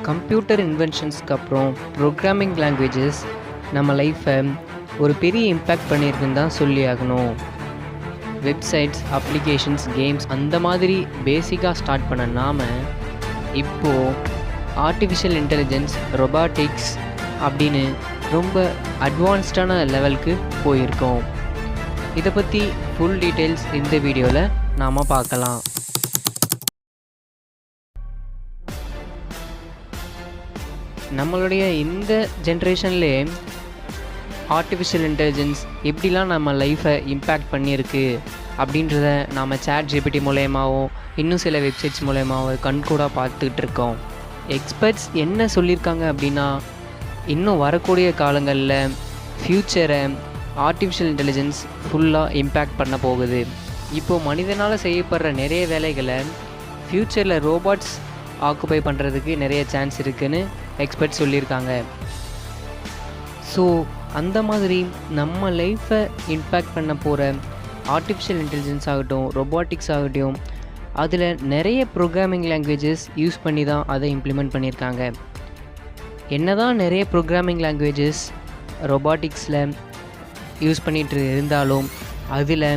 Computer இன்வென்ஷன்ஸ்க்கு அப்புறம் programming languages நம்ம லைஃப்பை ஒரு பெரிய இம்பேக்ட் பண்ணியிருக்குன்னு தான் சொல்லி ஆகணும். வெப்சைட்ஸ், அப்ளிகேஷன்ஸ், கேம்ஸ் அந்த மாதிரி பேசிக்காக ஸ்டார்ட் பண்ண நாம் இப்போது ஆர்டிஃபிஷியல் இன்டெலிஜென்ஸ், ரொபாட்டிக்ஸ் அப்படின்னு ரொம்ப அட்வான்ஸ்டான லெவலுக்கு போயிருக்கோம். இதை பற்றி ஃபுல் டீட்டெயில்ஸ் இந்த வீடியோவில் நாம் பார்க்கலாம். நம்மளுடைய இந்த ஜென்ரேஷன்லேயே ஆர்டிஃபிஷியல் இன்டெலிஜென்ஸ் எப்படிலாம் நம்ம லைஃப்பை இம்பேக்ட் பண்ணியிருக்கு அப்படின்றத நாம் சாட் ஜிபிடி மூலயமாவும் இன்னும் சில வெப்சைட்ஸ் மூலயமாவும் கண்கூடாக பார்த்துக்கிட்டு இருக்கோம். எக்ஸ்பர்ட்ஸ் என்ன சொல்லியிருக்காங்க அப்படின்னா, இன்னும் வரக்கூடிய காலங்களில் ஃப்யூச்சரை ஆர்டிஃபிஷியல் இன்டெலிஜென்ஸ் ஃபுல்லாக இம்பேக்ட் பண்ண போகுது. இப்போது மனிதனால் செய்யப்படுற நிறைய வேலைகளை ஃப்யூச்சரில் ரோபாட்ஸ் ஆக்குபை பண்ணுறதுக்கு நிறைய சான்ஸ் இருக்குதுன்னு எக்ஸ்பர்ட்ஸ் சொல்லியிருக்காங்க. ஸோ அந்த மாதிரி நம்ம லைஃப்பை இம்பேக்ட் பண்ண போகிற ஆர்டிஃபிஷியல் இன்டெலிஜென்ஸ் ஆகட்டும், ரொபாட்டிக்ஸ் ஆகட்டும், அதில் நிறைய ப்ரோக்ராமிங் லாங்குவேஜஸ் யூஸ் பண்ணி தான் அதை இம்ப்ளிமெண்ட் பண்ணியிருக்காங்க. என்ன தான் நிறைய ப்ரோக்ராமிங் லாங்குவேஜஸ் ரொபாட்டிக்ஸில் யூஸ் பண்ணிகிட்டு இருந்தாலும் அதில்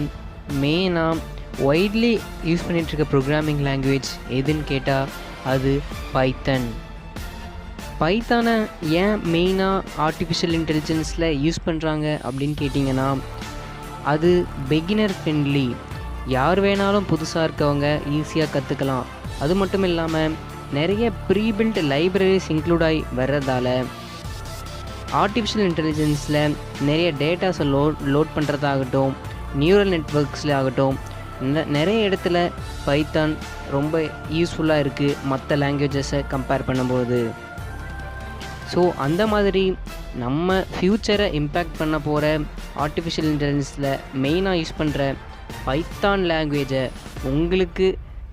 மெயினாக வைட்லி யூஸ் பண்ணிகிட்ருக்க ப்ரோக்ராமிங் லாங்குவேஜ் எதுன்னு கேட்டால் அது பைத்தன். பைத்தானை ஏன் மெயினாக ஆர்டிஃபிஷியல் இன்டெலிஜென்ஸில் யூஸ் பண்ணுறாங்க அப்படின்னு கேட்டிங்கன்னா, அது பிகினர் ஃப்ரெண்ட்லி, யார் வேணாலும் புதுசாக இருக்கவங்க ஈஸியாக கற்றுக்கலாம். அது மட்டும் இல்லாமல் நிறைய ப்ரீபில்ட் லைப்ரரிஸ் இன்க்ளூட் ஆகி வர்றதால ஆர்டிஃபிஷியல் இன்டெலிஜென்ஸில் நிறைய டேட்டாஸை லோட் பண்ணுறதாகட்டும், நியூரல் நெட்வொர்க்ஸில் ஆகட்டும், நிறைய இடத்துல பைத்தான் ரொம்ப யூஸ்ஃபுல்லாக இருக்குது மற்ற லாங்குவேஜஸை கம்பேர் பண்ணும்போது. ஸோ அந்த மாதிரி நம்ம ஃப்யூச்சரை இம்பேக்ட் பண்ண போகிற ஆர்டிஃபிஷியல் இன்டெலிஜென்ஸில் மெயினாக யூஸ் பண்ணுற பைத்தான் லாங்குவேஜை உங்களுக்கு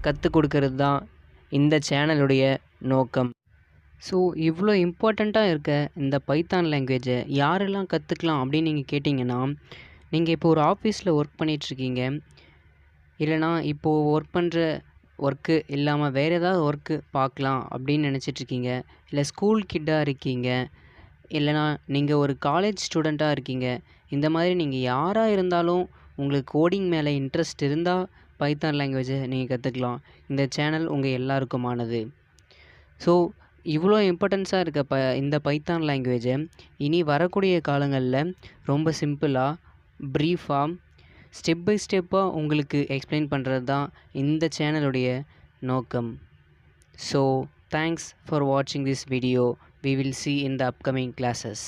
கற்றுக் கொடுக்கறது தான் இந்த சேனலுடைய நோக்கம். ஸோ இவ்வளோ இம்பார்ட்டண்ட்டாக இருக்க இந்த பைத்தான் லாங்குவேஜை யாரெல்லாம் கற்றுக்கலாம் அப்படின்னு நீங்கள் கேட்டிங்கன்னா, நீங்கள் இப்போ ஒரு ஆஃபீஸில் ஒர்க் பண்ணிகிட்ருக்கீங்க, இல்லைனா இப்போது ஒர்க் பண்ணுற ஒர்க்கு இல்லாமல் வேறு ஏதாவது ஒர்க்கு பார்க்கலாம் அப்படின்னு நினச்சிட்ருக்கீங்க, இல்லை ஸ்கூல் கிட்டாக இருக்கீங்க, இல்லைனா நீங்கள் ஒரு காலேஜ் ஸ்டூடெண்ட்டாக இருக்கீங்க, இந்த மாதிரி நீங்கள் யாராக இருந்தாலும் உங்களுக்கு கோடிங் மேலே இன்ட்ரெஸ்ட் இருந்தால் பைத்தான் லாங்குவேஜை நீங்கள் கற்றுக்கலாம். இந்த சேனல் உங்கள் எல்லாருக்குமானது. ஸோ இவ்வளோ இம்பார்ட்டன்ஸாக இருக்க இந்த பைத்தான் லாங்குவேஜை இனி வரக்கூடிய காலங்களில் ரொம்ப சிம்பிளாக, ப்ரீஃபாக, ஸ்டெப் பை ஸ்டெப்பாக உங்களுக்கு எக்ஸ்பிளைன் பண்ணுறது தான் இந்த சேனலுடைய நோக்கம். ஸோ தேங்க்ஸ் ஃபார் வாட்சிங் this video. We will see in the upcoming classes.